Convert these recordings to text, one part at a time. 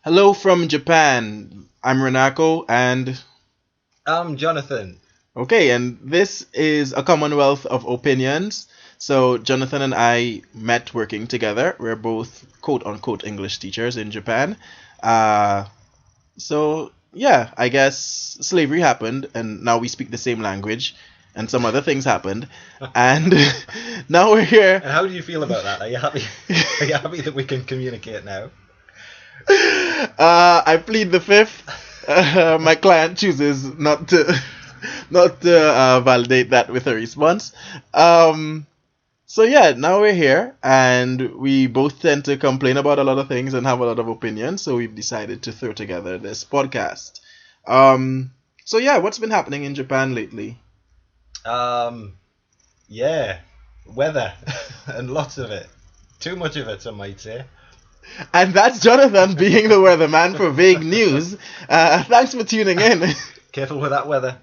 Hello from Japan. I'm Renako, and I'm Jonathan. okay, and this is a Commonwealth of Opinions. So Jonathan and I met working together. We're both quote unquote English teachers in Japan. Uh, so yeah, I guess slavery happened, and now we speak the same language, and some other things happened, and now we're here. And how do you feel about that? Are you happy? Are you happy that we can communicate now? I plead the fifth. My client chooses not to validate that with a response. So yeah, now we're here, and we both tend to complain about a lot of things and have a lot of opinions. So we've decided to throw together this podcast. So yeah, what's been happening in Japan lately? Yeah, weather and lots of it. Too much of it, some might say. And that's Jonathan being the weatherman for vague news. Thanks for tuning in. Careful with that weather.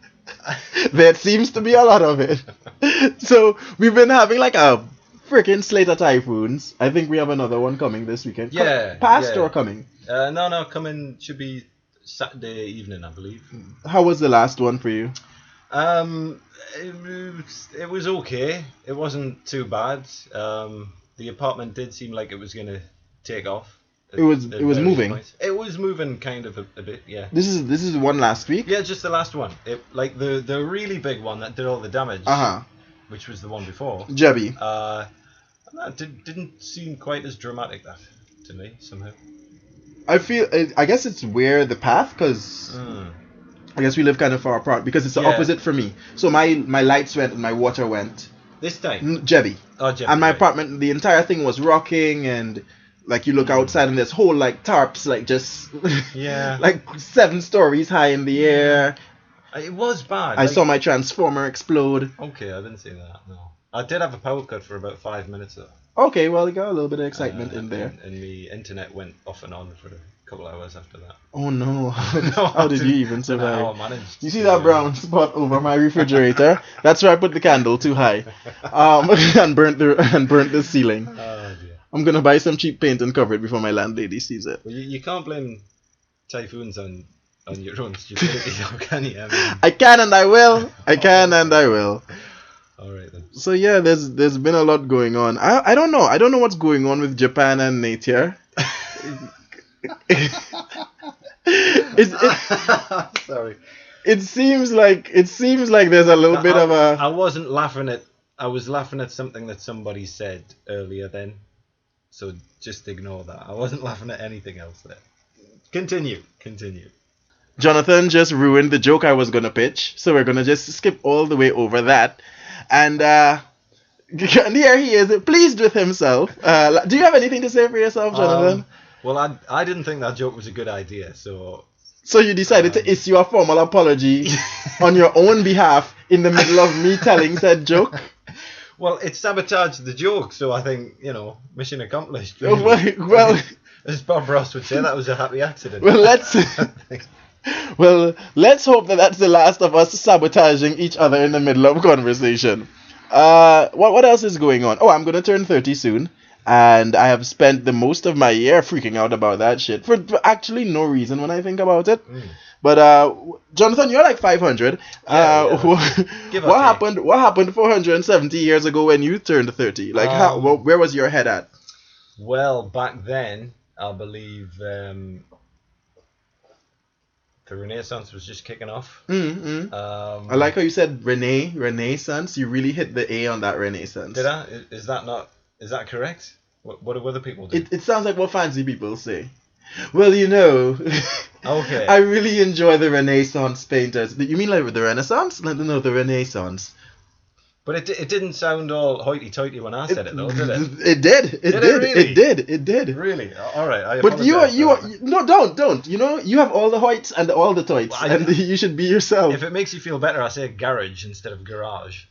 There seems to be a lot of it. So we've been having like a freaking slate of typhoons. I think we have another one coming this weekend. Past or coming? No, coming should be Saturday evening, I believe. How was the last one for you? It was okay. It wasn't too bad. The apartment did seem like it was gonna take off. It was moving. Points. It was moving kind of a bit, yeah. This is one last week? Yeah, just the last one. It like the really big one that did all the damage. Which was the one before. Jebby. That didn't seem quite as dramatic that to me somehow. I guess it's where the path, because I guess we live kind of far apart, because it's the opposite for me. So my lights went and my water went. This time? Jebby. Oh, Jebby. And my apartment, the entire thing was rocking, and like you look outside and there's whole like tarps like just like 7 stories high in the air. It was bad. I saw my transformer explode. Okay, I didn't see that. No, I did have a power cut for about 5 minutes though. Okay, well, you got a little bit of excitement in there. And the internet went off and on for a couple hours after that. Oh no! How did you even survive? How I managed. You see that brown spot over my refrigerator? That's where I put the candle too high, and burnt the ceiling. Oh dear. I'm gonna buy some cheap paint and cover it before my landlady sees it. Well, you can't blame typhoons on your own stupidity, though, can you? I can and I will. I can and I will. All right then. So yeah, there's been a lot going on. I don't know. I don't know what's going on with Japan and nature. Sorry. It seems like there's a little bit of a. I wasn't laughing at. I was laughing at something that somebody said earlier then. So just ignore that. I wasn't laughing at anything else there. Continue. Jonathan just ruined the joke I was gonna pitch, so we're gonna just skip all the way over that. And here he is, pleased with himself. Do you have anything to say for yourself, Jonathan? Well, I didn't think that joke was a good idea, so... So you decided to issue a formal apology on your own behalf in the middle of me telling said joke? Well, it sabotaged the joke, so I think, mission accomplished. Really. Well... As Bob Ross would say, that was a happy accident. Well, let's hope that that's the last of us sabotaging each other in the middle of conversation. What else is going on? Oh, I'm gonna turn 30 soon, and I have spent the most of my year freaking out about that shit for actually no reason when I think about it. But Jonathan, you're like 500. What happened? What happened 470 years ago when you turned 30? Like, where was your head at? Well, back then, I believe the Renaissance was just kicking off. I like how you said Renaissance. You really hit the A on that Renaissance. Did I? Is that correct? What do other people do? It sounds like what fancy people say. Well, Okay. I really enjoy the Renaissance painters. You mean like the Renaissance? No, the Renaissance. But it didn't sound all hoity-toity when I said it, though, did it? It did. It did. Really? All right. I but you no, don't. You have all the hoits and all the toits, and you should be yourself. If it makes you feel better, I say garage instead of garage.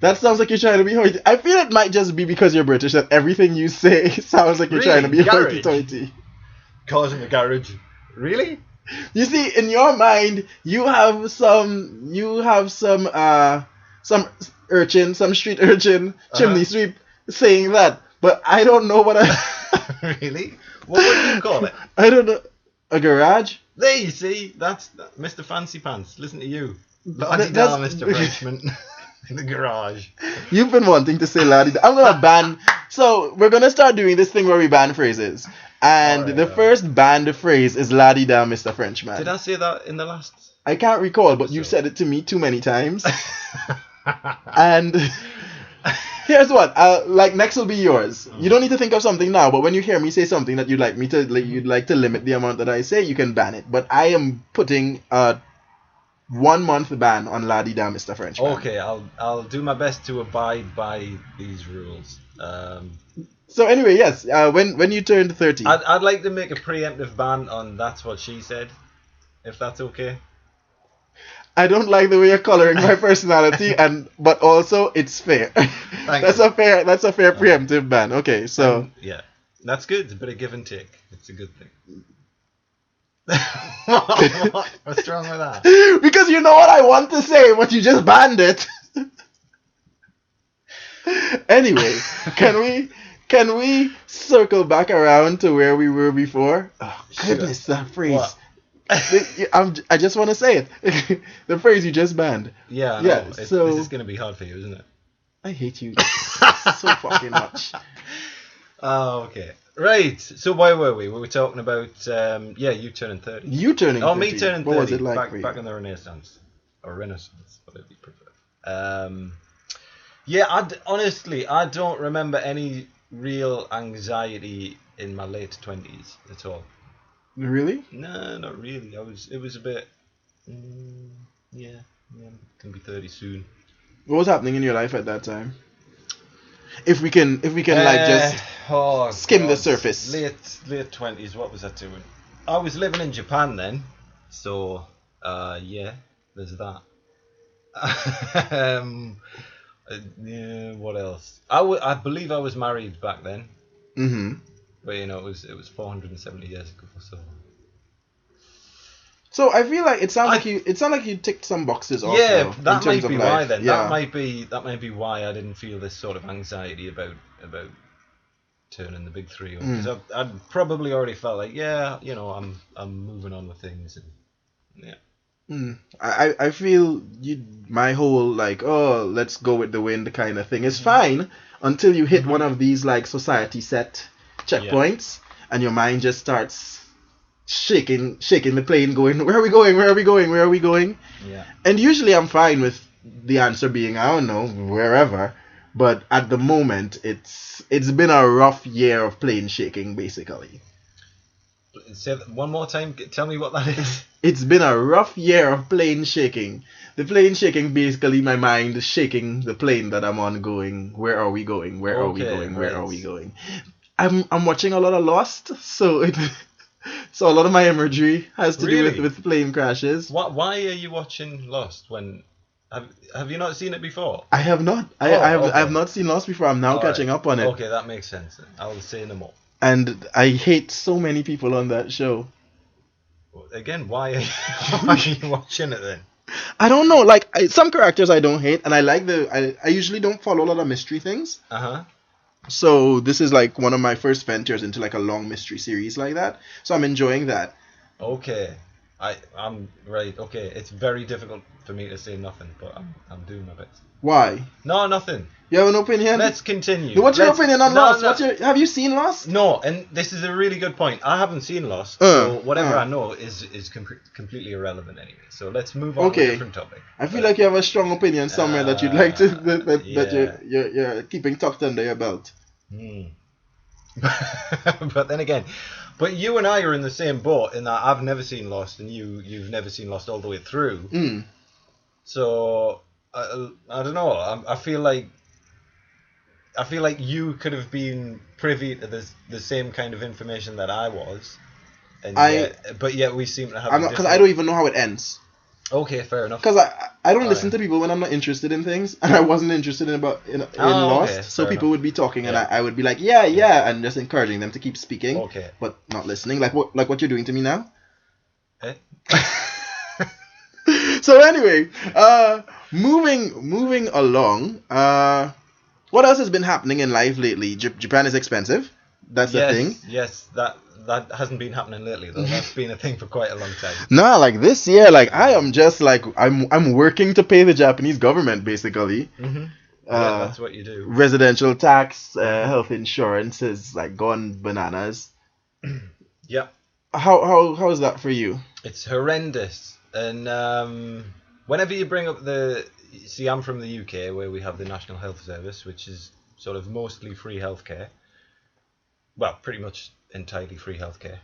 That sounds like you're trying to be hoity. I feel it might just be because you're British that everything you say sounds like you're trying to be hoity-toity. Cars in the garage. Really? You see, in your mind, you have some street urchin, chimney sweep saying that, but I don't know what I... Really? What do you call it? I don't know. A garage? There you see, that's Mr. Fancy Pants. Listen to you. Lottie That's- down, Mr. Frenchman. In the garage. You've been wanting to say laddie. I'm gonna ban. So we're gonna start doing this thing where we ban phrases, and Alright, the alright. first banned phrase is laddie da, Mr. Frenchman. Did I say that in the last? I can't recall, but you've So- said it to me too many times. And here's what, like next will be yours. You don't need to think of something now, but when you hear me say something that you'd like to limit the amount that I say, you can ban it. But I am putting a 1 month ban on laddie da, Mr. Frenchman. Okay, I'll do my best to abide by these rules. So anyway, yes, when you turned 30, I'd like to make a preemptive ban on that's what she said, if that's okay. I don't like the way you're coloring my personality, but also it's fair. That's you. a fair preemptive ban. Okay, so Yeah, that's good. It's a bit of give and take. It's a good thing. What's wrong with that? because you know what I want to say, but you just banned it. Anyway, can we circle back around to where we were before? Oh goodness, that phrase. What? I just want to say it. The phrase you just banned. Yeah, Yeah, no, so- this is going to be hard for you, isn't it? I hate you so fucking much. Oh, okay. Right, so why were we? We were talking about, you turning 30. You turning 30. Oh, me turning 30. What was it like for you? back in the Renaissance. Or Renaissance, whatever you prefer. Honestly, I don't remember any real anxiety in my late 20s at all. Really? No, not really. It was a bit, I'm gonna be 30 soon. What was happening in your life at that time? If we can like just skim the surface. Late 20s. What was I doing? I was living in Japan then, so there's that. What else? I believe I was married back then, Mm-hmm. but it was 470 years ago. So I feel like it sounds like you ticked some boxes off. Yeah, though, in that terms might of be life. why then. Yeah. That might be why I didn't feel this sort of anxiety about turning the big 3 because I'd probably already felt like I'm moving on with things and yeah. I feel my whole like, oh, let's go with the wind kind of thing is fine until you hit one of these like society set checkpoints and your mind just starts shaking the plane, going, where are we going? Yeah. And usually I'm fine with the answer being, I don't know, wherever. But at the moment, it's been a rough year of plane shaking, basically. Say that one more time. Tell me what that is. It's been a rough year of plane shaking. The plane shaking, basically my mind shaking the plane that I'm on, going, where are we going? Where are we going? Where are we going? I'm watching a lot of Lost, so so a lot of my imagery has to do with plane crashes. Why are you watching Lost when? Have you not seen it before? I have not. I have not seen Lost before. I'm now catching up on it. Okay, that makes sense. I'll say no more. And I hate so many people on that show. Again, why are you watching it then? I don't know. Like some characters I don't hate, and I like I usually don't follow a lot of mystery things. So this is like one of my first ventures into like a long mystery series like that. So I'm enjoying that. Okay, I'm right. Okay, it's very difficult for me to say nothing, but I'm doing my best. Why? No, nothing. You have an opinion? Let's continue. What's your opinion on Lost? No. Have you seen Lost? No, and this is a really good point. I haven't seen Lost, so whatever I know is completely irrelevant anyway. So let's move on to a different topic. I feel like you have a strong opinion somewhere that you'd like to that you're keeping tucked under your belt. But then again, you and I are in the same boat in that I've never seen Lost and you've never seen Lost all the way through. So I don't know. I feel like you could have been privy to the same kind of information that I was, but yet we seem to have. Because I don't even know how it ends. Okay, fair enough. Because I don't listen to people when I'm not interested in things, and I wasn't interested in Lost, okay, so people enough. would be talking, and I would be like, yeah, and just encouraging them to keep speaking, but not listening, like what you're doing to me now. So anyway, moving along, what else has been happening in life lately? Japan is expensive. That's the thing. Yes, that hasn't been happening lately though. That's been a thing for quite a long time. No, like this year, like I am just like I'm working to pay the Japanese government basically. Mm-hmm. Yeah, that's what you do. Residential tax, health insurance is like gone bananas. Yeah. How is that for you? It's horrendous. And whenever you bring up see, I'm from the UK where we have the National Health Service, which is sort of mostly free healthcare. Well, pretty much entirely free healthcare.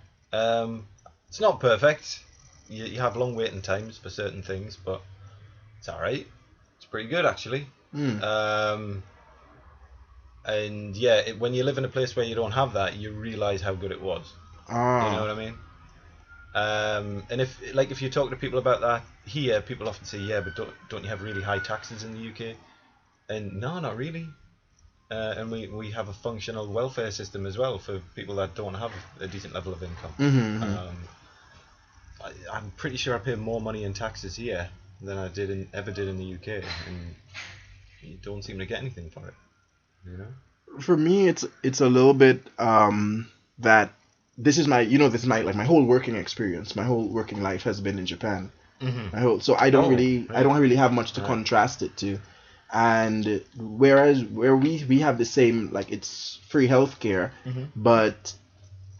It's not perfect. You have long waiting times for certain things, but it's all right. It's pretty good actually. And yeah, when you live in a place where you don't have that, you realise how good it was. You know what I mean? And if you talk to people about that here, people often say, yeah, but don't you have really high taxes in the UK? And no, not really. And we have a functional welfare system as well for people that don't have a decent level of income. I'm pretty sure I pay more money in taxes here than I ever did in the UK, and you don't seem to get anything for it. You know. For me, it's a little bit that this is my my whole working experience. My whole working life has been in Japan. So I don't really have much to contrast it to. And whereas where we have the same, like, it's free healthcare, but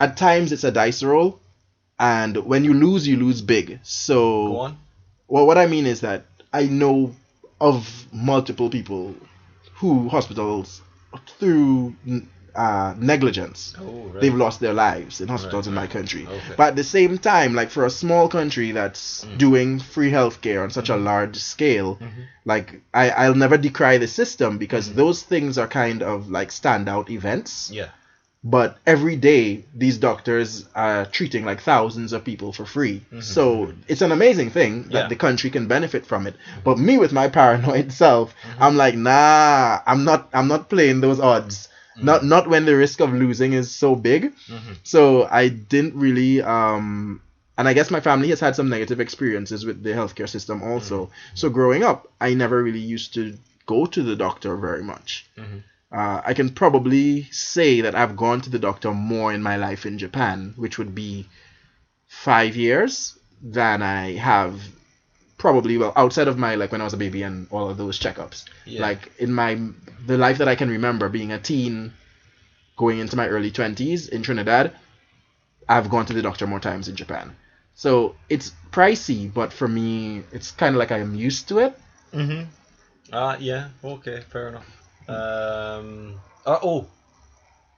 at times it's a dice roll, and when you lose big. So go on. Well, what I mean is that I know of multiple people who hospitals through negligence, they've lost their lives in hospitals in my country. Okay. But at the same time, like, for a small country that's doing free healthcare on such a large scale, like, I'll never decry the system, because those things are kind of like standout events. Yeah. But every day, these doctors are treating like thousands of people for free. So it's an amazing thing that the country can benefit from it. But me, with my paranoid self, I'm like, nah, I'm not playing those odds. Not when the risk of losing is so big. So I didn't really and I guess my family has had some negative experiences with the healthcare system also. So growing up, I never really used to go to the doctor very much. I can probably say that I've gone to the doctor more in my life in Japan, which would be 5 years, than I have probably, well, outside of my, like, when I was a baby and all of those checkups. Like, in the life that I can remember, being a teen, going into my early 20s in Trinidad, I've gone to the doctor more times in Japan. So it's pricey, but for me, it's kind of like I am used to it. Yeah, okay, fair enough.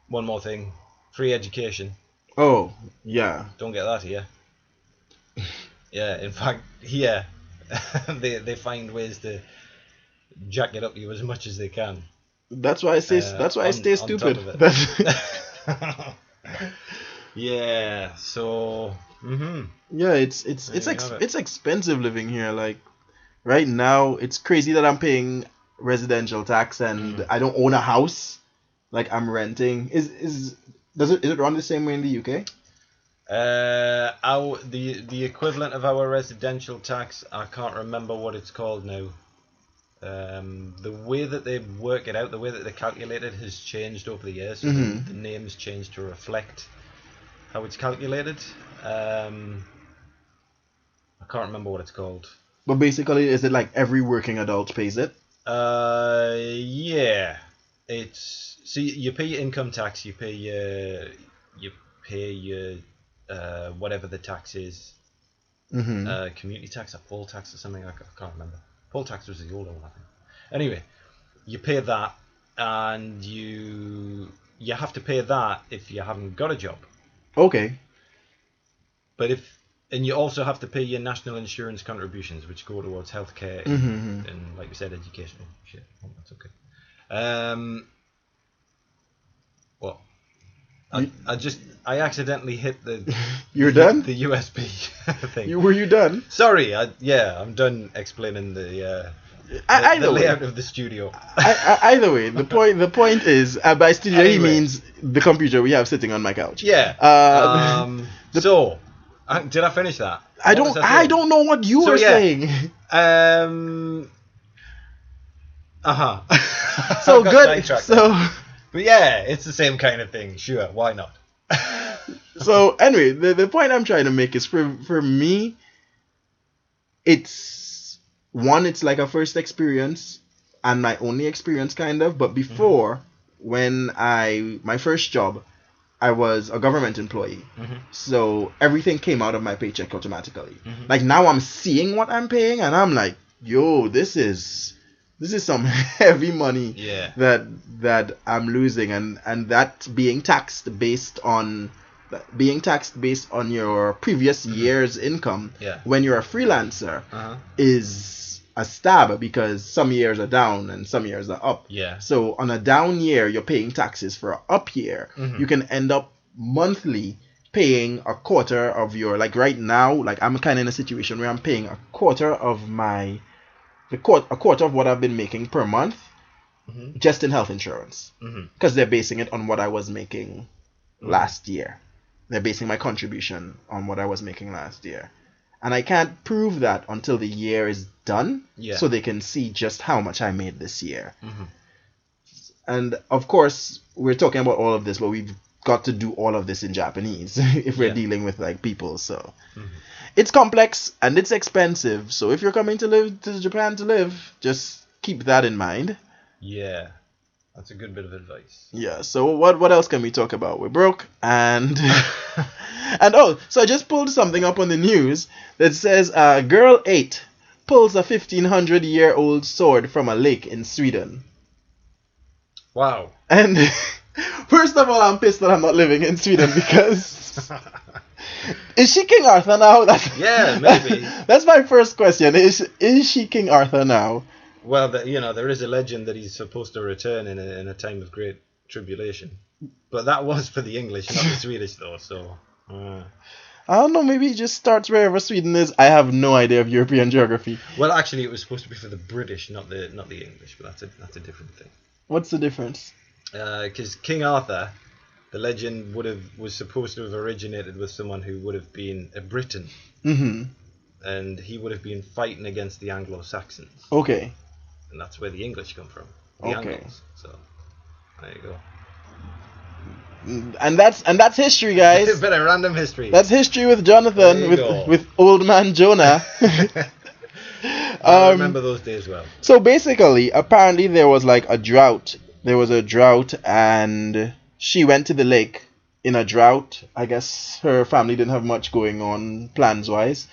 One more thing. Free education. Oh, yeah. Don't get that here. Yeah, in fact, here, they find ways to jack it up you as much as they can. That's why I say. That's why I stay stupid. Yeah. So. Yeah, it's expensive living here. Like, right now, it's crazy that I'm paying residential tax and I don't own a house. Like, I'm renting. Is it run the same way in the UK? The equivalent of our residential tax, I can't remember what it's called now. The way that they work it out, the way that they calculate it, has changed over the years. So the name's changed to reflect how it's calculated. I can't remember what it's called. But basically, is it like every working adult pays it? Yeah. You pay your income tax, you pay your whatever the tax is, community tax or poll tax or something. I can't remember. Poll tax was the older one, I think. Anyway, you pay that, and you have to pay that if you haven't got a job. Okay. But and you also have to pay your national insurance contributions, which go towards healthcare and like you said, education. Shit, that's okay. Well, I accidentally hit the. You're done? The USB thing. Were you done? Sorry. I'm done explaining the layout of the studio. Either way, the point is, by studio he means the computer we have sitting on my couch. Yeah. So, did I finish that? I don't know what you were saying. So good. But yeah, it's the same kind of thing. Sure, why not? So anyway, the point I'm trying to make is for me, it's it's like a first experience and my only experience kind of. But before, when my first job, I was a government employee, so everything came out of my paycheck automatically. Like now I'm seeing what I'm paying and I'm like, yo, this is some heavy money that I'm losing, and that being taxed based on your previous year's income when you're a freelancer is a stab, because some years are down and some years are up. So on a down year, you're paying taxes. For an up year, you can end up monthly paying a quarter of your, like right now, like I'm kind of in a situation where I'm paying a quarter of what I've been making per month just in health insurance, because they're basing it on what I was making last year. They're basing my contribution on what I was making last year. And I can't prove that until the year is done, so they can see just how much I made this year. And of course, we're talking about all of this, but we've got to do all of this in Japanese if we're dealing with like people. So it's complex and it's expensive. So if you're coming to Japan to live, just keep that in mind. Yeah. That's a good bit of advice. Yeah, so what else can we talk about? We're broke and so I just pulled something up on the news that says girl 8 pulls a 1500-year-old sword from a lake in Sweden. Wow. And first of all, I'm pissed that I'm not living in Sweden, because is she King Arthur now? Yeah, maybe. That's my first question. Is she King Arthur now? Well, there is a legend that he's supposed to return in a time of great tribulation. But that was for the English, not the Swedish, though, so... I don't know, maybe he just starts wherever Sweden is. I have no idea of European geography. Well, actually, it was supposed to be for the British, not the English, but that's a different thing. What's the difference? Because King Arthur, the legend was supposed to have originated with someone who would have been a Briton. And he would have been fighting against the Anglo-Saxons. Okay. And that's where the English come from. The Angles. So there you go. And that's history, guys. A bit of random history. That's history with Jonathan, with old man Jona. I remember those days well. So basically, apparently there was like a drought. There was a drought, and she went to the lake in a drought. I guess her family didn't have much going on plans wise.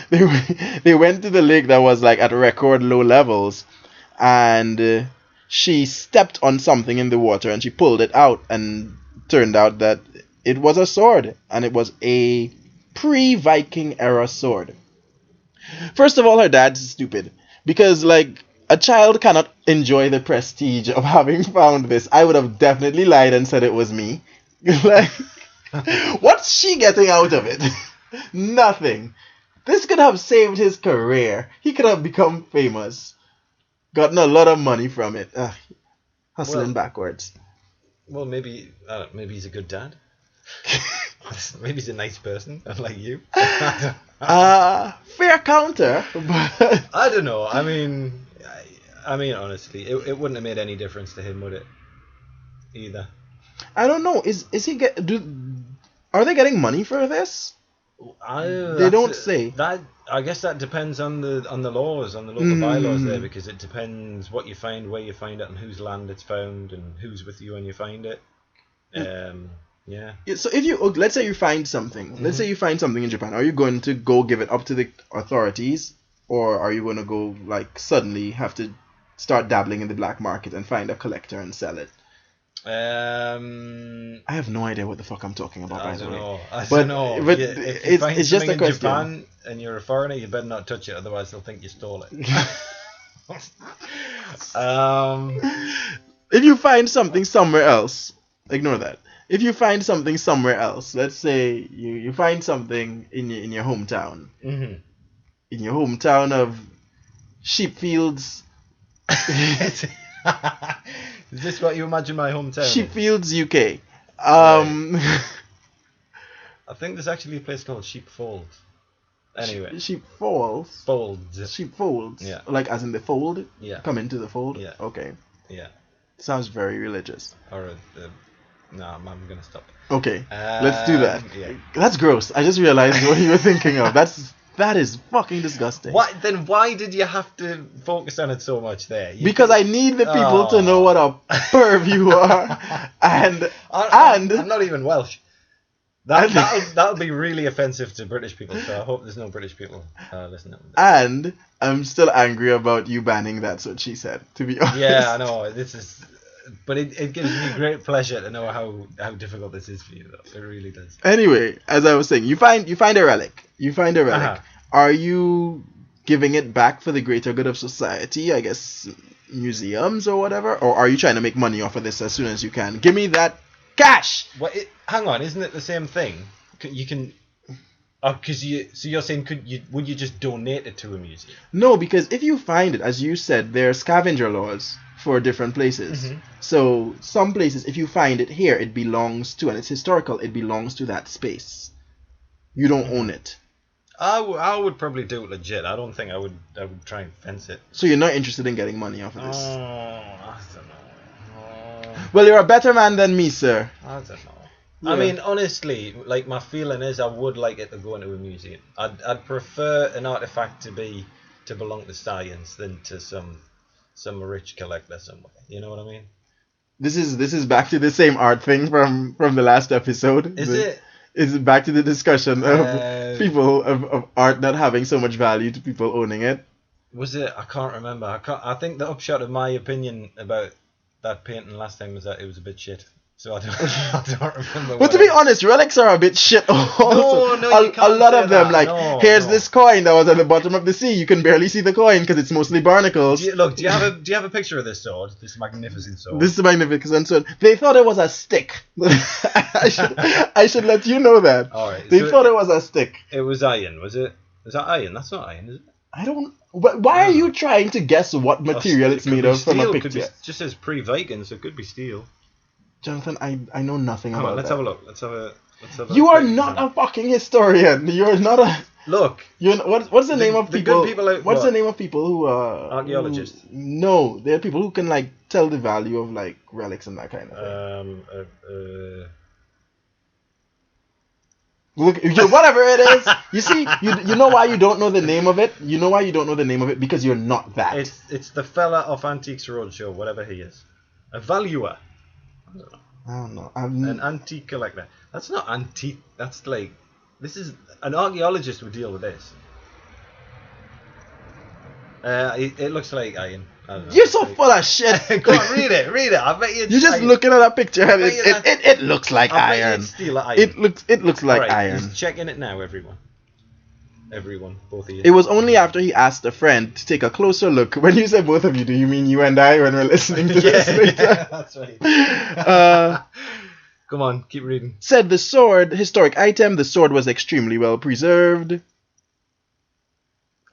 They went to the lake that was like at record low levels, and she stepped on something in the water and she pulled it out, and turned out that it was a sword, and it was a pre-Viking era sword. First of all, her dad's stupid, because like a child cannot enjoy the prestige of having found this. I would have definitely lied and said it was me. Like, what's she getting out of it? Nothing. This could have saved his career. He could have become famous, gotten a lot of money from it. Hustling backwards. Well, maybe he's a good dad. Maybe he's a nice person, unlike you. Fair counter, but I don't know. I mean, honestly, it wouldn't have made any difference to him, would it? Either. I don't know. Are they getting money for this? They don't say. That I guess that depends on the laws, on the local bylaws there, because it depends what you find, where you find it, and whose land it's found, and who's with you when you find it. Yeah. So if let's say you find something, let's say you find something in Japan, are you going to go give it up to the authorities, or are you going to go like suddenly have to start dabbling in the black market and find a collector and sell it? I have no idea what the fuck I'm talking about. I don't know. But if you find it's just a in question. Japan and you're a foreigner, you better not touch it, otherwise they'll think you stole it. If you find something somewhere else, ignore that. If you find something somewhere else, let's say you find something in your hometown, in your hometown of Sheepfields. Is this what you imagine my hometown? Sheepfields, UK. Right. I think there's actually a place called Sheepfolds. Anyway. Sheepfolds? Folds. Sheepfolds? Yeah. Like as in the fold? Yeah. Come into the fold? Yeah. Okay. Yeah. Sounds very religious. Or no, I'm gonna stop. Okay, let's do that. Yeah. That's gross. I just realized what you were thinking of. That is fucking disgusting. Why did you have to focus on it so much there? Because I need the people to know what a perv you are, and I'm not even Welsh. That'll be really offensive to British people. So I hope there's no British people listening. And I'm still angry about you banning That's What She Said. To be honest. Yeah, I know. But it gives me great pleasure to know how difficult this is for you, though. It really does. Anyway, as I was saying, you find a relic. Uh-huh. Are you giving it back for the greater good of society? I guess museums or whatever, or are you trying to make money off of this as soon as you can? Give me that cash. Hang on, isn't it the same thing? You can. Oh, so you're saying would you just donate it to a museum? No, because if you find it, as you said, there are scavenger laws for different places. Mm-hmm. So some places, if you find it here, it belongs to, and it's historical, it belongs to that space. You don't own it. I would probably do it legit. I don't think I would try and fence it. So you're not interested in getting money off of this? I don't know. Well, you're a better man than me, sir. I don't know. Yeah. I mean, honestly, like, my feeling is I would like it to go into a museum. I'd prefer an artifact to belong to science than to some rich collector somewhere. You know what I mean? This is back to the same art thing from the last episode. Is it back to the discussion of people of art not having so much value to people owning it? Was it? I can't remember. I think the upshot of my opinion about that painting last time was that it was a bit shit. So I don't remember. But to be honest, relics are a bit shit also. No, you can't a lot say of them, that. Here's this coin that was at the bottom of the sea. You can barely see the coin because it's mostly barnacles. Do you have a picture of this sword? This magnificent sword. This is magnificent sword. They thought it was a stick. I should let you know that. All right. They thought it was a stick. It was iron, was it? Is that iron? That's not iron, is it? I don't. Why are you trying to guess what material it's made of from a picture? It just says pre-Viking, so it could be steel. Jonathan, I know nothing about that. Let's have a look. Let's have a You are not a fucking historian. You're not a. Look. What's the name of people? Good people out, what's the name of people who are archaeologists? No, they're people who can tell the value of relics and that kind of thing. Look, whatever it is. You see, you know why you don't know the name of it. You know why you don't know the name of it because you're not that. It's the fella off Antiques Roadshow, whatever he is, a valuer. I don't know. An antique collector. That's not antique. That's this is an archaeologist would deal with this. It looks like iron. I don't know. You're so full of shit. Go on, read it. I bet you. You're just looking at that picture and it looks like iron. Steel iron. It looks like iron. He's checking it now, everyone. Everyone, both of you. It was only after he asked a friend to take a closer look. When you say both of you, do you mean you and I when we're listening to this later? Yeah, that's right. Come on, keep reading. Said the sword, historic item, the sword was extremely well preserved.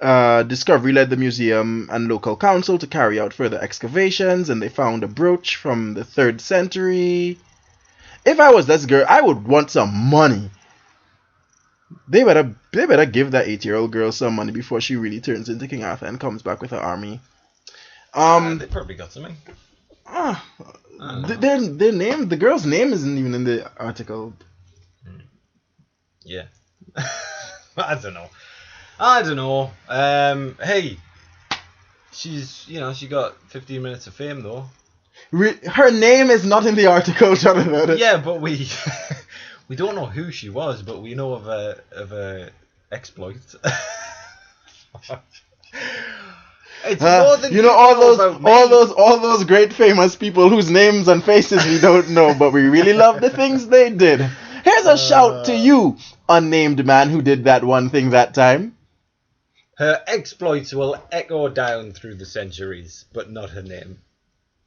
Discovery led the museum and local council to carry out further excavations, and they found a brooch from the 3rd century. If I was this girl, I would want some money. They better give that 8-year-old girl some money before she really turns into King Arthur and comes back with her army. They probably got something. Their name, the girl's name isn't even in the article. Yeah. I don't know. Hey, she got 15 minutes of fame though. Her name is not in the article, Jonathan. Yeah, but we don't know who she was, but we know of a exploits. It's more than all those great famous people whose names and faces we don't know, but we really love the things they did. Here's a shout to you, unnamed man who did that one thing that time. Her exploits will echo down through the centuries, but not her name.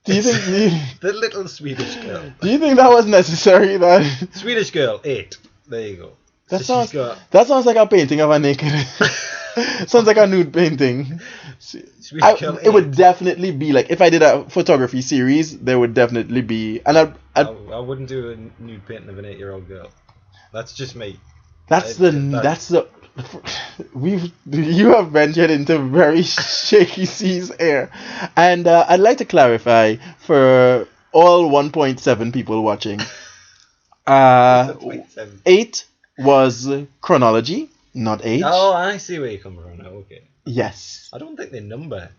Do you think the little Swedish girl? Do you think that was necessary? That Swedish girl 8. There you go. That sounds like a painting of a naked. Sounds like a nude painting. It would definitely be if I did a photography series, there would definitely be, and I wouldn't do a nude painting of an 8-year-old girl. That's just me. You have ventured into very shaky seas here, and I'd like to clarify for all 1.7 people watching. What's the 0.7? 8 was chronology, not age. Oh, I see where you come from now. Okay. Yes. I don't think they number.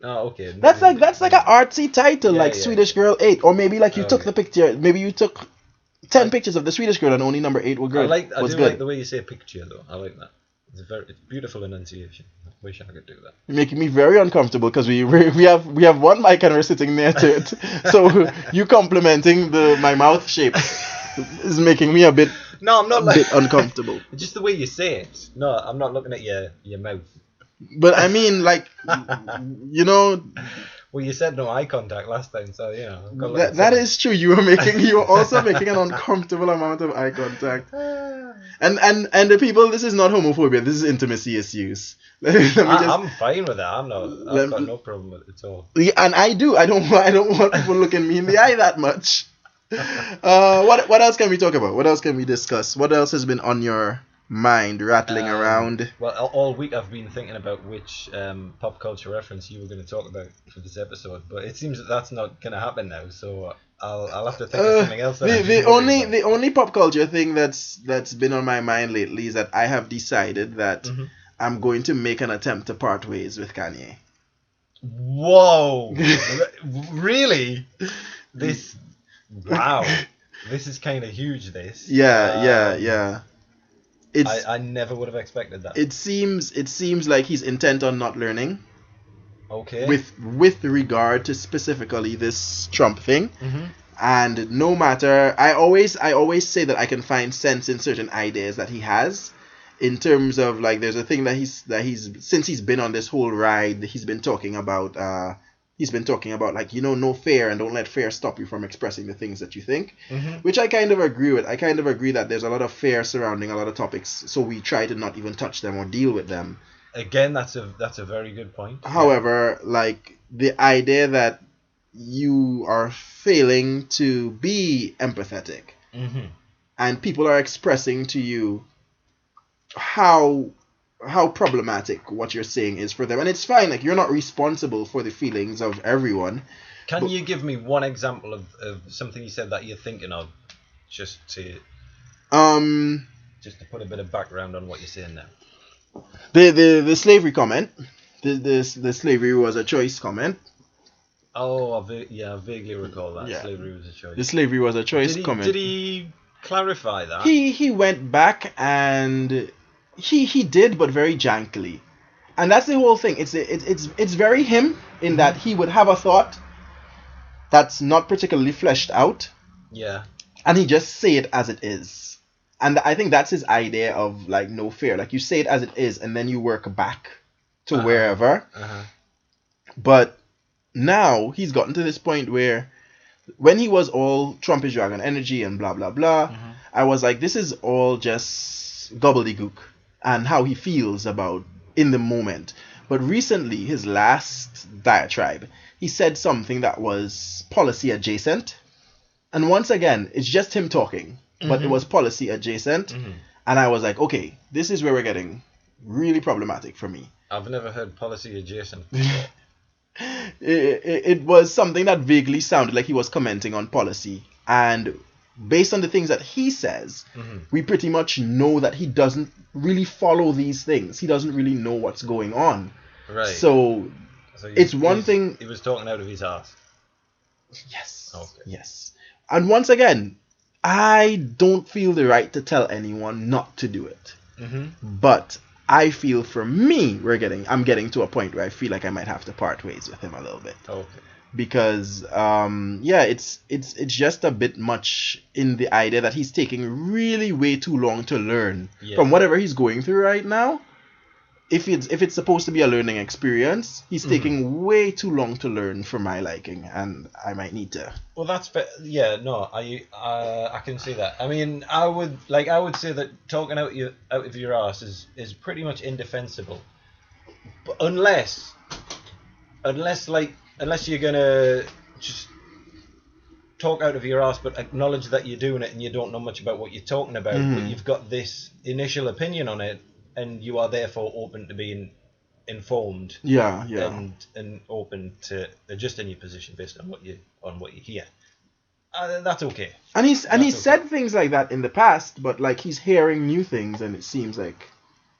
Oh, okay. That's like an artsy title, Yeah, like yeah. Swedish Girl 8, or maybe like you took Okay. the picture. Maybe you took 10 pictures of the Swedish Girl and only number 8 was good. I was do good. like the way you say picture though. I like that. It's beautiful enunciation. I wish I could do that. You're making me very uncomfortable because we have one mic and we're sitting near to it. So you complimenting my mouth shape is making me a bit No, I'm not a bit uncomfortable. Just the way you say it. No, I'm not looking at your mouth. But I mean, like, you know, Well, you said no eye contact last time, so you know. I've got to look at that someone. is true. You were also making an uncomfortable amount of eye contact. And the people, this is not homophobia. This is intimacy issues. I'm fine with that. I've got no problem with it at all. Yeah, and I do. I don't want people looking me in the eye that much. What else can we talk about? What else can we discuss? What else has been on your mind, rattling around? Well, all week I've been thinking about which pop culture reference you were going to talk about for this episode, but it seems that that's not going to happen now. So I'll have to think of something else. The only pop culture thing that's been on my mind lately is that I have decided that I'm going to make an attempt to part ways with Kanye. Whoa! Really? Wow. This is kind of huge. This. Yeah. I never would have expected that. It seems like he's intent on not learning. Okay. With regard to specifically this Trump thing. And no matter, I always say that I can find sense in certain ideas that he has, in terms of like there's a thing that he's since he's been on this whole ride, he's been talking about like, you know, no fear and don't let fear stop you from expressing the things that you think, which I kind of agree with. I kind of agree that there's a lot of fear surrounding a lot of topics, so we try to not even touch them or deal with them. Again, that's a very good point. However, like the idea that you are failing to be empathetic, and people are expressing to you how problematic what you're saying is for them, and it's fine, like you're not responsible for the feelings of everyone. Can you give me one example of something you said that you're thinking of, just to put a bit of background on what you're saying now? The slavery comment, the slavery was a choice comment. Oh, I vaguely recall that. Yeah. Slavery was a choice. The slavery was a choice comment. Did he clarify that? He went back and he did, but very jankily, and that's the whole thing. It's very him in that he would have a thought that's not particularly fleshed out, and he just say it as it is, and I think that's his idea of like no fear. Like you say it as it is, and then you work back to wherever. But now he's gotten to this point where, when he was all Trump is dragon energy and blah blah blah, I was like, this is all just gobbledygook and how he feels about in the moment. But recently, his last diatribe, he said something that was policy adjacent, and once again, it's just him talking, but it was policy adjacent, and I was like, okay, this is where we're getting really problematic for me. I've never heard policy adjacent. It was something that vaguely sounded like he was commenting on policy, and based on the things that he says, we pretty much know that he doesn't really follow these things. He doesn't really know what's going on. Right. So it's one thing. He was talking out of his ass. Yes. Okay. Yes. And once again, I don't feel the right to tell anyone not to do it. But I feel for me, I'm getting to a point where I feel like I might have to part ways with him a little bit. Okay. Because it's just a bit much in the idea that he's taking really way too long to learn from whatever he's going through right now. If it's supposed to be a learning experience, he's taking way too long to learn for my liking, and I might need to. Well, that's no, I can see that. I mean, I would say that talking out of your ass is pretty much indefensible, but unless you're gonna just talk out of your ass, but acknowledge that you're doing it and you don't know much about what you're talking about, but you've got this initial opinion on it, and you are therefore open to being informed Yeah. and open to adjusting your position based on what you hear. That's okay. And he's said things like that in the past, but like he's hearing new things, and it seems like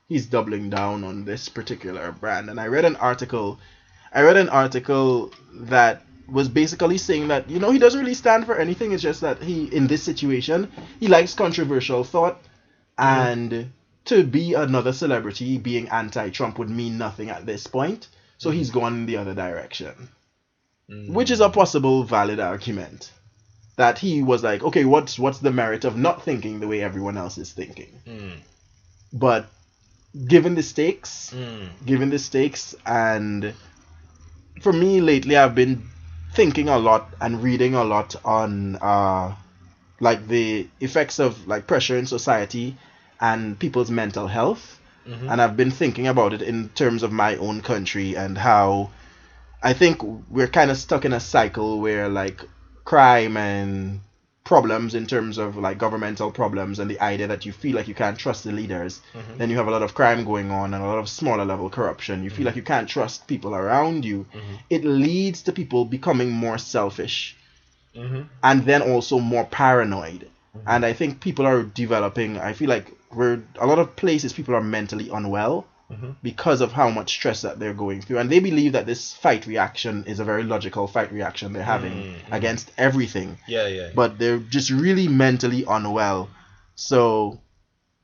he's doubling down on this particular brand. And I read an article that was basically saying that, you know, he doesn't really stand for anything. It's just that he, in this situation, he likes controversial thought, and to be another celebrity being anti-Trump would mean nothing at this point. So he's gone in the other direction, which is a possible valid argument. That he was like, okay, what's the merit of not thinking the way everyone else is thinking? But given the stakes, and for me lately, I've been thinking a lot and reading a lot on like the effects of like pressure in society and people's mental health, and I've been thinking about it in terms of my own country and how I think we're kind of stuck in a cycle where like crime and problems in terms of like governmental problems and the idea that you feel like you can't trust the leaders, then you have a lot of crime going on and a lot of smaller level corruption. You feel like you can't trust people around you. It leads to people becoming more selfish and then also more paranoid. And I think people are developing, I feel like a lot of places people are mentally unwell because of how much stress that they're going through, and they believe that this fight reaction is a very logical fight reaction they're having against everything. But they're just really mentally unwell. So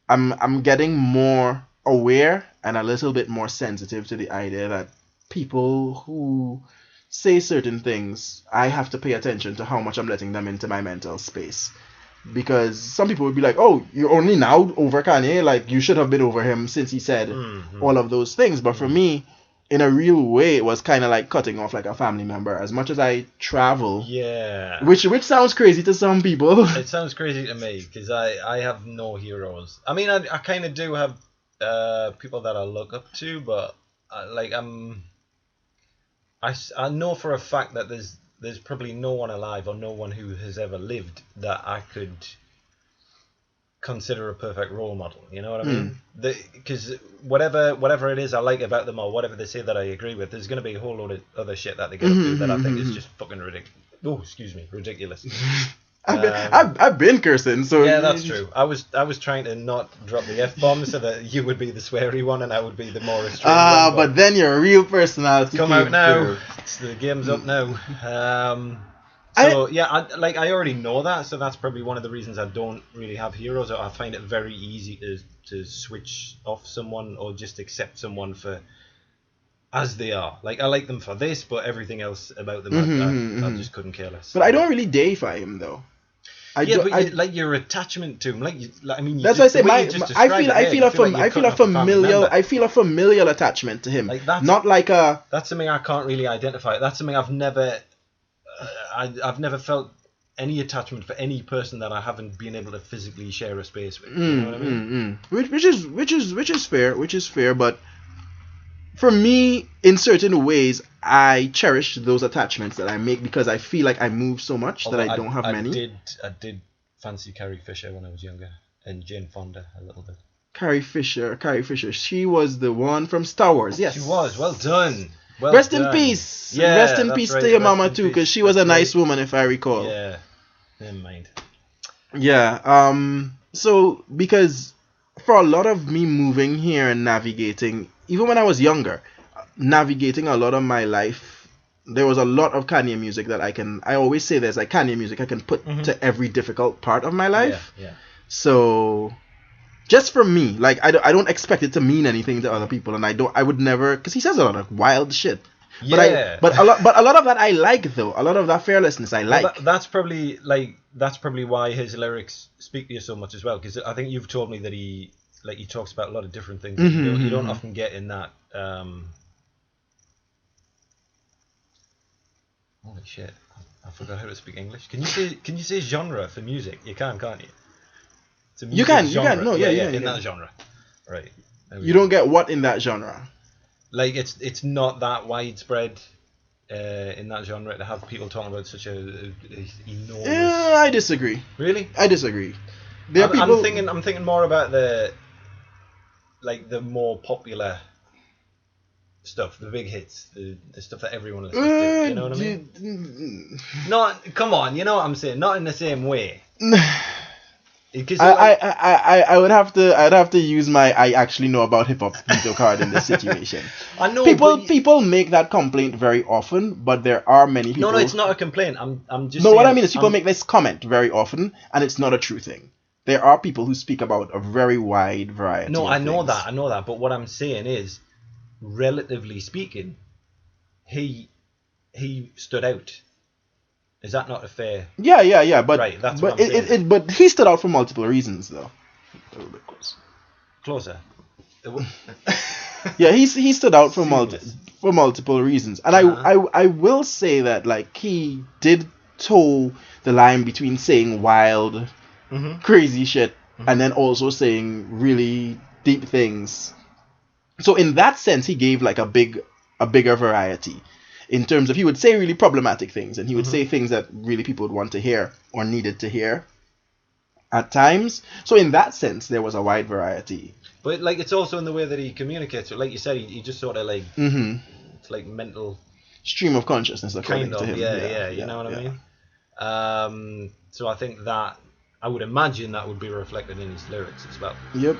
I'm getting more aware and a little bit more sensitive to the idea that people who say certain things, I have to pay attention to how much I'm letting them into my mental space. Because some people would be like, oh, you're only now over Kanye, like you should have been over him since he said all of those things. But for me, in a real way, it was kind of like cutting off like a family member. As much as I travel, which sounds crazy to some people. It sounds crazy to me because I have no heroes. I mean, I kind of do have people that I look up to, but I know for a fact that there's probably no one alive or no one who has ever lived that I could consider a perfect role model. You know what I mean? Because whatever it is I like about them or whatever they say that I agree with, there's going to be a whole load of other shit that they get up to that I think is just fucking ridiculous. I've been cursing, so yeah, that's true. I was trying to not drop the F-bomb so that you would be the sweary one and I would be the more restrained one. But then your real personality come out now. The game's up now. I already know that, so that's probably one of the reasons I don't really have heroes. I find it very easy to switch off someone or just accept someone for as they are. Like I like them for this, but everything else about them, I just couldn't care less. But I don't really deify him though. Like your attachment to him, that's why I say I feel a familial attachment to him. Like that's, not like a. That's something I can't really identify. That's something I've never felt any attachment for any person that I haven't been able to physically share a space with. You know what I mean? Which is fair, but for me, in certain ways, I cherish those attachments that I make because I feel like I move so much that I don't have many. I did fancy Carrie Fisher when I was younger, and Jane Fonda a little bit. Carrie Fisher, she was the one from Star Wars. Yes, she was. Well done. Rest in peace. Yeah, rest in peace to your mama too, because she was a nice woman, if I recall. Yeah, never mind. Yeah. So because for a lot of me moving here and navigating, even when I was younger, navigating a lot of my life, there was a lot of Kanye music that I always say there's like Kanye music I can put to every difficult part of my life. Yeah. So just for me, like I don't expect it to mean anything to other people, and I would never, because he says a lot of wild shit. Yeah. But a lot of that I like though. A lot of that fearlessness I like. Well, that's probably why his lyrics speak to you so much as well, because I think you've told me that he talks about a lot of different things. You don't often get in that. Holy shit! I forgot how to speak English. Can you say genre for music? You can't you? It's a music genre. No, in that genre, right? You don't get what in that genre? Like it's not that widespread in that genre to have people talking about such a enormous. I disagree. Really? I disagree. I'm thinking more about the more popular stuff, the big hits, the stuff that everyone listens to. You know what I mean? Not, come on, you know what I'm saying? Not in the same way. I would have to I'd have to use my I actually know about hip hop veto card in this situation. I know people make that complaint very often, but there are many people. No, it's not a complaint. I'm just. No, saying, what I mean is people make this comment very often, and it's not a true thing. There are people who speak about a very wide variety. No, of I know things. that. But what I'm saying is, relatively speaking, he stood out. Is that not a fair? Yeah. But right, that's but what I'm saying. but he stood out for multiple reasons, though. A little bit closer. Yeah, he stood out for multiple reasons, and I will say that like he did toe the line between saying wild, crazy shit and then also saying really deep things. So in that sense, he gave like a bigger variety. In terms of, he would say really problematic things, and he would say things that really people would want to hear or needed to hear at times. So in that sense, there was a wide variety. But like, it's also in the way that he communicates. Like you said, he just sort of like it's like mental stream of consciousness, according to him. Yeah. You know what I mean? So I think that I would imagine that would be reflected in his lyrics as well. Yep.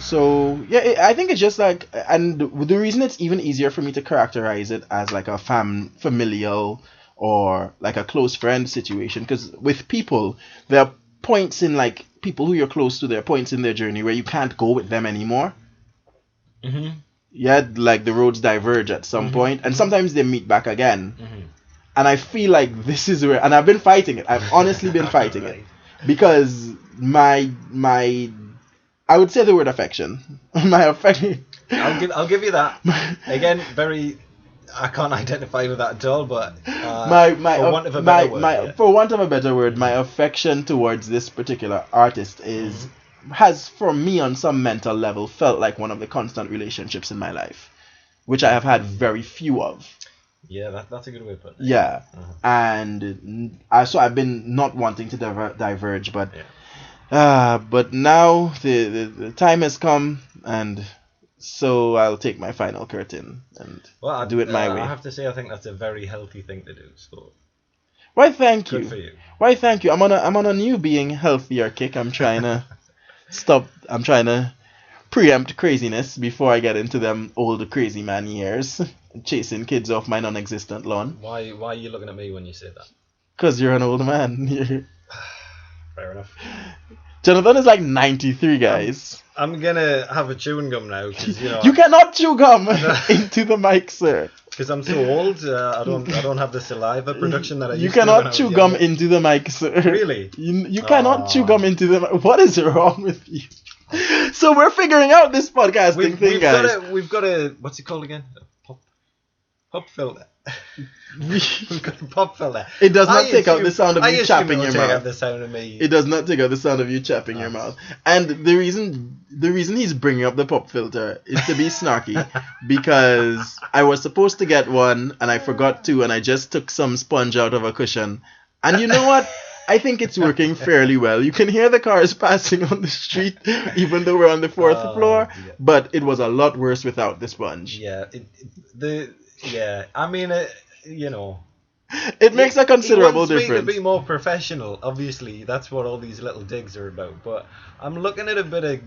So yeah, I think it's just like, and the reason it's even easier for me to characterize it as like a familial or like a close friend situation, because with people there are points in like people who you're close to, there are points in their journey where you can't go with them anymore. Yeah, like the roads diverge at some point, and sometimes they meet back again. And I feel like this is where, and I've been fighting it. I've honestly been fighting it because my I would say the word affection. My affection. I'll give you that. Again, I can't identify with that at all, but for want of a better word, my affection towards this particular artist has, for me, on some mental level, felt like one of the constant relationships in my life, which I have had very few of. Yeah, that's a good way to put it. Yeah, and so I've been not wanting to diverge, but. Yeah. But now the time has come, and so I'll take my final curtain and do it my way. I have to say, I think that's a very healthy thing to do. So, why? Thank you. Good for you. Why? Thank you. I'm on a new being healthier kick. I'm trying to stop. I'm trying to preempt craziness before I get into them old crazy man years, chasing kids off my non-existent lawn. Why are you looking at me when you say that? Because you're an old man. Fair enough. Jonathan is like 93, guys. I'm gonna have a chewing gum now because you cannot chew gum into the mic, sir. Because I'm so old. I don't have the saliva production that I used to. You cannot chew gum into the mic, sir. Really? You cannot chew gum into the mic. What is wrong with you? So we're figuring out this podcasting thing, guys. We've got a what's it called again? Pop filter. We've got a pop filter. It does not take out the sound of you chapping your mouth. The sound of me. It does not take out the sound of you chapping your mouth. And the reason he's bringing up the pop filter is to be snarky, because I was supposed to get one and I forgot to, and I just took some sponge out of a cushion. And you know what? I think it's working fairly well. You can hear the cars passing on the street, even though we're on the fourth floor. Yeah. But it was a lot worse without the sponge. Yeah. Yeah, I mean, it makes a considerable difference. He wants me to be more professional. Obviously, that's what all these little digs are about. But I'm looking at a bit of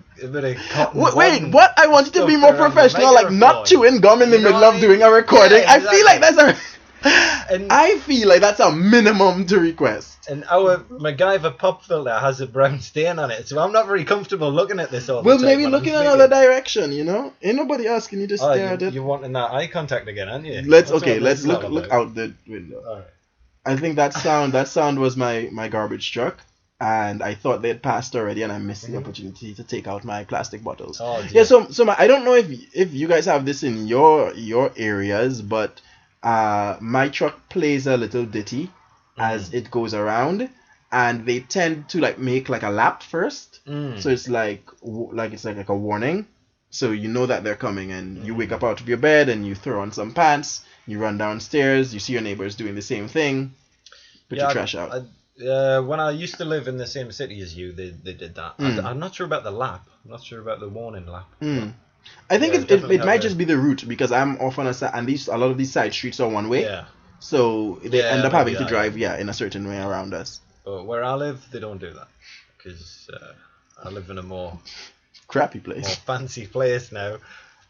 cotton. Wait, what? I want you to be more professional, like not chewing gum in the middle of doing a recording. Yeah, exactly. I feel like that's a minimum to request. And our MacGyver pop filter has a brown stain on it, so I'm not very comfortable looking at this all the time. Well, maybe look in another direction, Ain't nobody asking you to stare at it. You're wanting that eye contact again, aren't you? Let's look out the window. All right. I think that sound was my garbage truck, and I thought they'd passed already, and I missed the opportunity to take out my plastic bottles. Oh, yeah. So I don't know if you guys have this in your areas, but my truck plays a little ditty as it goes around, and they tend to like make like a lap first. So it's like it's like a warning, so you know that they're coming, and you wake up out of your bed and you throw on some pants, you run downstairs, you see your neighbors doing the same thing, put your trash out. When I used to live in the same city as you, they did that. I'm not sure about the lap. I'm not sure about the warning lap. I think Yeah, it definitely might have just be the route because I'm off on and a lot of these side streets are one way. Yeah. So they Yeah, end up maybe having to that, drive, in a certain way around us. But where I live, they don't do that because I live in a more Crappy place. fancy place now.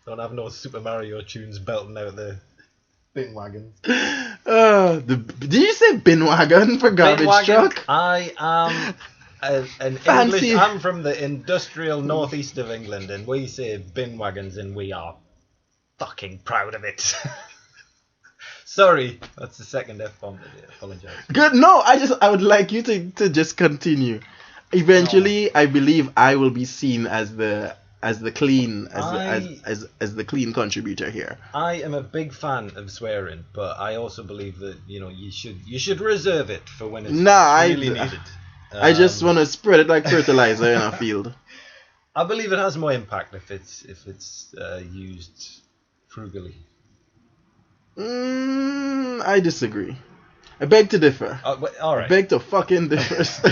Don't have no Super Mario tunes belting out the bin wagons. Did you say bin wagon for garbage Bin wagon. truck? I am an Fancy. English. I'm from the industrial northeast of England, and we say bin wagons, and we are fucking proud of it. Sorry, that's the second F-bomb today. I apologize. Good. No, I would like you to just continue. Eventually, I believe I will be seen as the clean as the clean contributor here. I am a big fan of swearing, but I also believe that you should reserve it for when it's really needed. I just want to spread it like fertilizer in a field. I believe it has more impact if it's used frugally. I disagree. I beg to differ. All right. I beg to fucking differ.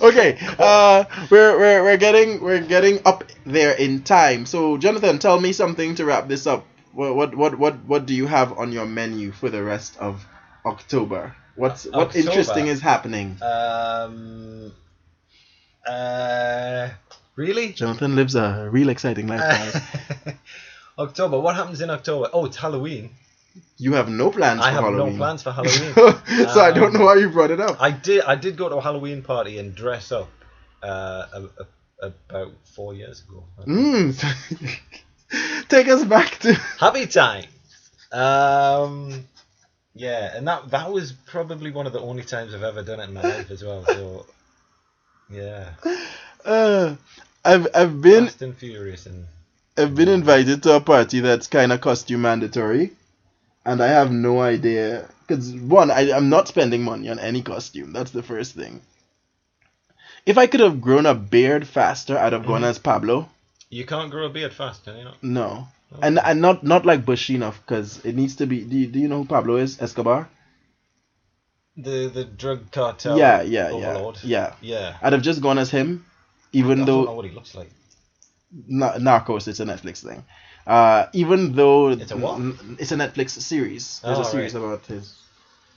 Okay. We're getting up there in time. So Jonathan, tell me something to wrap this up. What do you have on your menu for the rest of October? What interesting is happening? Really? Jonathan lives a real exciting life. October. What happens in October? Oh, it's Halloween. You have no plans for Halloween. I have no plans for Halloween. So I don't know why you brought it up. I did go to a Halloween party and dress up about 4 years ago. Take us back to happy times. Yeah, and that was probably one of the only times I've ever done it in my life as well. So yeah. I've been Fast and Furious and I've been invited to a party that's kind of costume mandatory. And I have no idea, because one, I'm not spending money on any costume. That's the first thing. If I could have grown a beard faster, I'd have gone as Pablo. You can't grow a beard fast, can you not? No. Okay. And not like bushy enough, because it needs to be... Do you know who Pablo is? Escobar? The drug cartel overlord? Yeah. I'd have just gone as him, even though... I don't know what he looks like. Narcos, it's a Netflix thing. Even though it's a what? It's a Netflix series. There's a series about his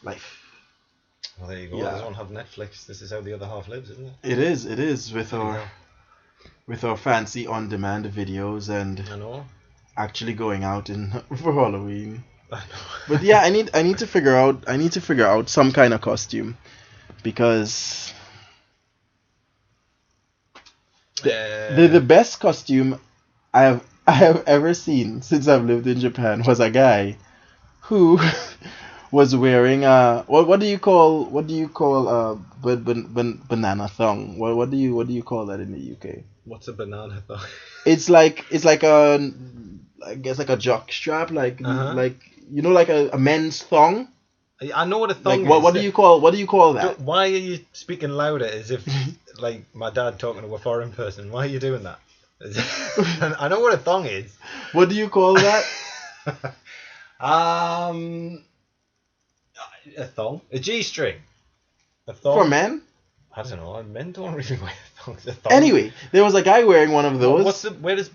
life. Well, there you go. Yeah. This one have Netflix. This is how the other half lives, isn't it? It is with our fancy on-demand videos and actually going out for Halloween. I know. But yeah, I need to figure out some kind of costume because the best costume I have ever seen since I've lived in Japan was a guy who was wearing what do you call banana thong? What do you call that in the UK? What's a banana thong? It's like a, I guess like a jock strap, like like a men's thong. I know what a thong is. What do you call that? Why are you speaking louder as if like my dad talking to a foreign person? Why are you doing that? I know what a thong is. What do you call that? A thong? A G-string? A thong? For men? I don't know. Men don't really wear thongs. A thong. Anyway, there was a guy wearing one of those.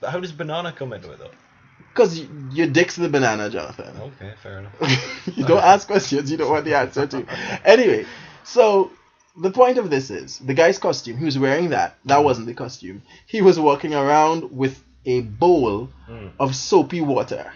How does banana come into it though? Because your dick's the banana, Jonathan. Okay, fair enough. You don't ask questions you don't want the answer to. Anyway, so the point of this is the guy's costume. He was wearing that. That wasn't the costume. He was walking around with a bowl of soapy water.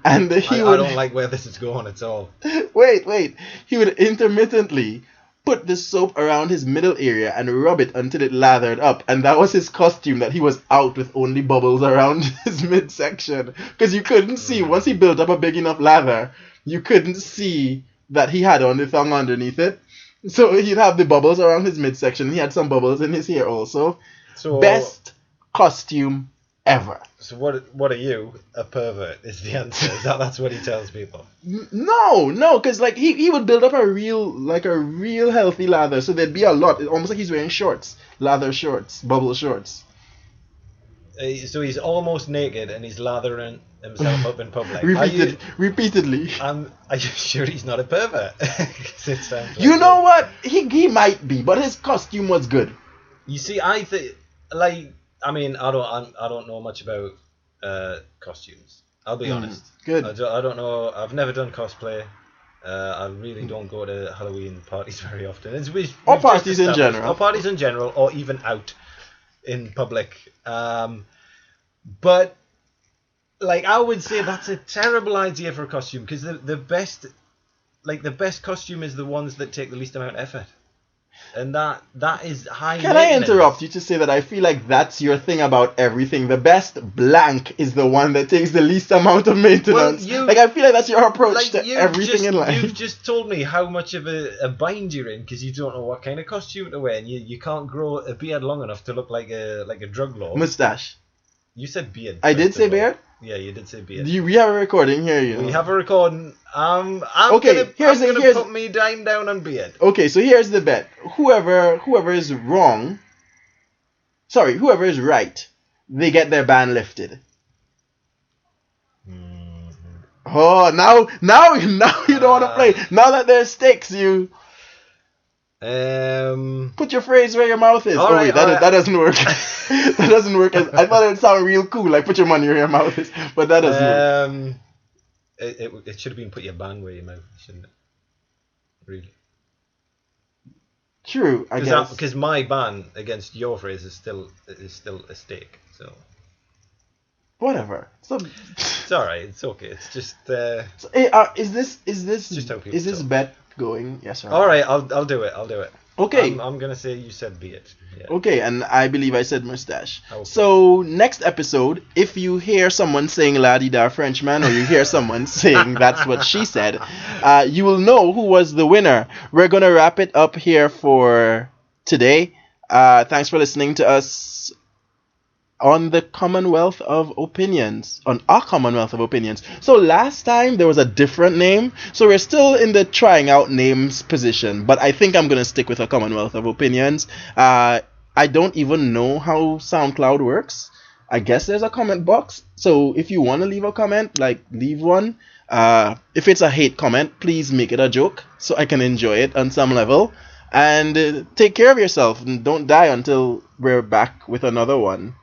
And I don't like where this is going at all. Wait. He would intermittently put the soap around his middle area and rub it until it lathered up. And that was his costume, that he was out with only bubbles around his midsection. Because you couldn't see, once he built up a big enough lather, you couldn't see that he had on the thong underneath it. So he'd have the bubbles around his midsection. He had some bubbles in his hair also. So best costume ever. So what are you? A pervert is the answer. That's what he tells people. No, because like he would build up a real healthy lather. So there'd be a lot. It's almost like he's wearing shorts, lather shorts, bubble shorts. So he's almost naked and he's lathering himself up in public. Repeatedly. Are you sure he's not a pervert? You know what? He might be, but his costume was good. You see, I think I don't know much about costumes. I'll be honest. Good. I don't know. I've never done cosplay. I really don't go to Halloween parties very often. Or parties in general. Or parties in general, or even out in public. But like, I would say that's a terrible idea for a costume, because the best costume is the ones that take the least amount of effort. And that is high Can maintenance. I interrupt you to say that I feel like that's your thing about everything? The best blank is the one that takes the least amount of maintenance. Like, I feel like that's your approach to everything in life. You've just told me how much of a bind you're in, because you don't know what kind of costume to wear, and you can't grow a beard long enough to look like a drug lord. Mustache. You said beard. I did say beard? Yeah, you did say beard. We have a recording here, you know. We have a recording. I'm okay, gonna put me down on beard. Okay, so here's the bet. Whoever is right, they get their ban lifted. Oh, now you don't want to play. Now that there's stakes, you put your phrase where your mouth is. That doesn't work. That doesn't work. I thought it'd sound real cool, like put your money where your mouth is, but that doesn't work. It should have been put your ban where your mouth is, shouldn't it? Really? True, I guess. Because my ban against your phrase is still a stake. So whatever. It's alright. It's okay. It's just. Is this just how people is this talk. bet going? Yes or no? All right, I'll do it. Okay. I'm gonna say you said beard. Yeah. Okay, and I believe I said mustache. Okay. So next episode, if you hear someone saying "la di da Frenchman" or you hear someone saying "that's what she said," you will know who was the winner. We're gonna wrap it up here for today. Thanks for listening to us on the Commonwealth of Opinions, on our Commonwealth of Opinions. So last time there was a different name, so we're still in the trying out names position, but I think I'm gonna stick with a Commonwealth of Opinions. I don't even know how SoundCloud works. I guess there's a comment box, so if you want to leave a comment, like, leave one. If it's a hate comment, please make it a joke so I can enjoy it on some level. And take care of yourself and don't die until we're back with another one.